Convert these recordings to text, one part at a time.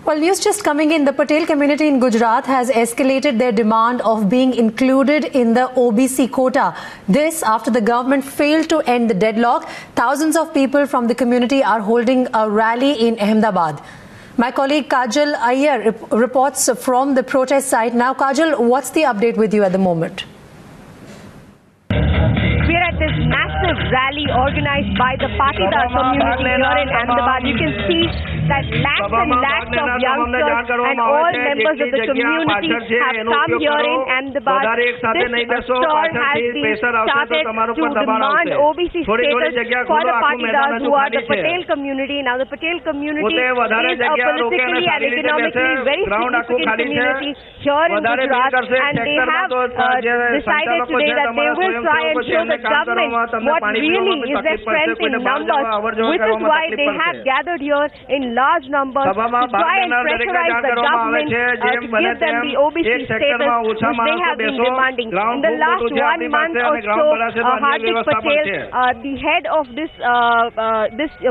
Well, news just coming in, the Patel community in Gujarat has escalated their demand of being included in the OBC quota. This after the government failed to end the deadlock. Thousands of people from the community are holding a rally in Ahmedabad. My colleague Kajal Iyer reports from the protest site. Now, Kajal, what's the update with you at the moment? We're at this massive rally organized by the Patidar community here in Ahmedabad. You can see that lakhs and lakhs of youngsters and all members of the community have come here in Ahmedabad. This store has been started to demand OBC status for the Patidars who are the Patel community. Now, the Patel community is a politically and economically very significant community here in Gujarat, and they have decided today that they will try and show the government what really is their strength in numbers, which is why they have gathered here in large numbers to try and pressurize the government to give them the OBC status which they have been demanding. In the last 1 month or so, Hardik Patel, the head of this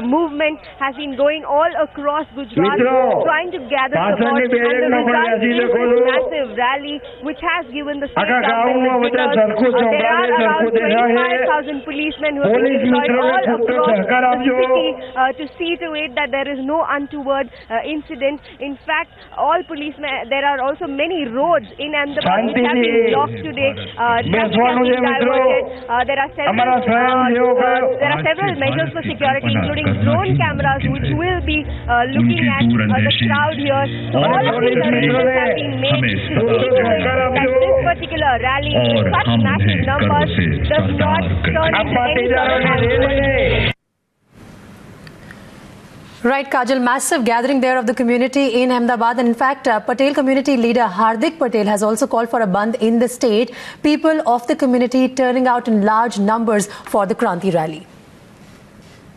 movement, has been going all across Gujarat trying to gather support, and the result is this massive rally which has given the state government because there are around 25,000 policemen who have been deployed all across the city to see to it that there is no untoward incident. In fact, all policemen, there are also many roads in Ahmedabad which have been blocked today. Traffic has been diverted. There are several measures for security, including drone cameras, which will be looking at the crowd here. All of these arrangements have been made to see to it that this particular rally with such massive numbers does not turn into any sort of accident. Right, Kajal, massive gathering there of the community in Ahmedabad, and in fact, Patel community leader Hardik Patel has also called for a bandh in the state. People of the community turning out in large numbers for the Kranti rally.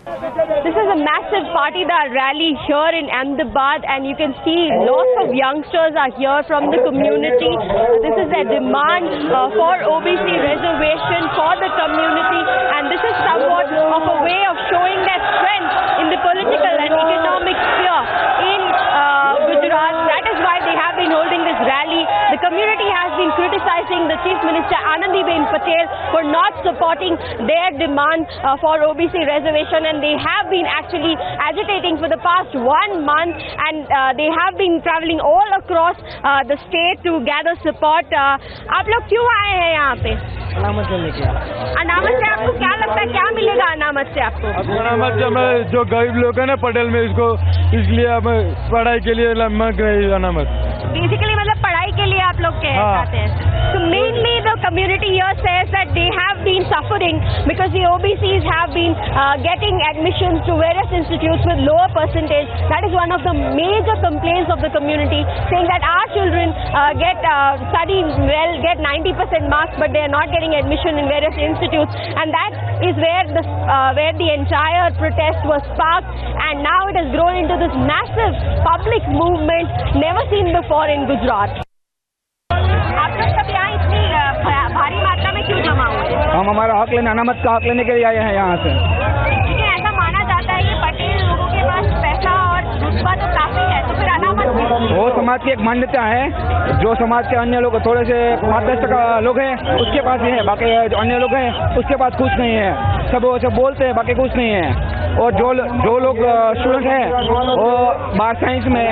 This is a massive Patidar rally here in Ahmedabad, and you can see lots of youngsters are here from the community. This is their demand for OBC reservation for the community, and this is somewhat of a way of showing their strength in the political and economic sphere in Gujarat. That is why they have been holding this rally. The community has been criticizing the Chief Minister Anandiben Patel for not supporting their demand for OBC reservation, and they have been actually agitating for the past 1 month, and they have been traveling all across the state to gather support. आप लोग क्यों आए हैं यहाँ पे? अनामत लेने के। अनामत से आपको क्या लगता है, क्या मिलेगा अनामत से आपको? अनामत से जो गरीब लोग हैं ना पटेल में, इसको इसलिए हमें पढ़ाई के लिए मांग रहे हैं अनामत। बेसिकली मतलब पढ़ाई के लिए आप लोग कहते हैं। So mainly the community here says that they have been suffering because the OBCs have been getting admissions to various institutes with lower percentage. That is one of the major complaints of the community, saying that our children study well, get 90% marks, but they are not getting admission in various institutes, and that is where the entire protest was sparked, and now it has grown into this massive public movement never seen before in Gujarat. भारी मात्रा में क्यों जमा हुए? हम हमारा हक लेने, अनामत का हक लेने के लिए आए हैं यहाँ से। लेकिन ऐसा माना जाता है कि पटेल लोगों के पास पैसा और रुतबा तो काफी है, तो फिर अनामत क्यों? वो समाज की एक मान्यता है। जो समाज के अन्य लोग थोड़े से 5-10% लोग हैं उसके पास ही है, बाकी अन्य लोग हैं उसके पास कुछ नहीं है। सब बोलते हैं, बाकी कुछ नहीं है। और जो लोग स्टूडेंट हैं वो बार साइंस में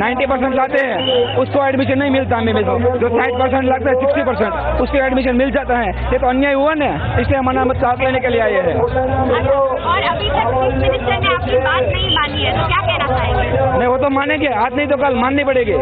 90% लाते हैं, उसको एडमिशन नहीं मिलता। हमें जो 60% लगता है 60% उसको एडमिशन मिल जाता है। ये तो अन्याय हुआ ना, इसलिए हम अनामत का हक लेने के लिए आए हैं। और अभी तक चीफ मिनिस्टर ने आपकी बात नहीं मानी है, तो क्या कहना चाहेंगे? नहीं, वो तो मानेंगे, आज नहीं तो कल माननी पड़ेगी।